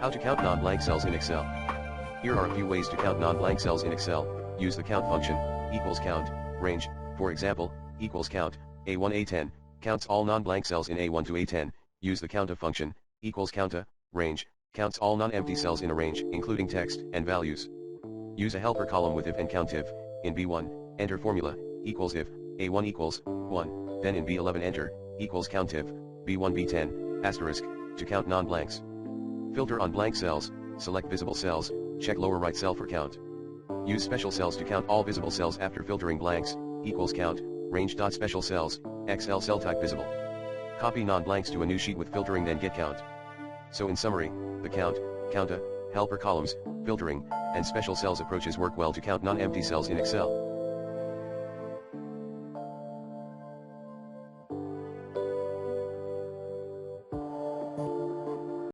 How to count non-blank cells in Excel. Here are a few ways to count non-blank cells in Excel. Use the count function, equals count, range, for example, equals count, A1 A10, counts all non-blank cells in A1 to A10, use the counta function, equals counta, range, counts all non-empty cells in a range, including text and values. Use a helper column with if and countif, in B1, enter formula, equals if, A1 equals, 1, then in B11 enter, equals countif, B1 B10, asterisk, to count non-blanks. Filter on blank cells, select visible cells, check lower right cell for count. Use special cells to count all visible cells after filtering blanks, equals count, range.special cells, XL cell type visible. Copy non-blanks to a new sheet with filtering then get count. So in summary, the count, counta, helper columns, filtering, and special cells approaches work well to count non-empty cells in Excel.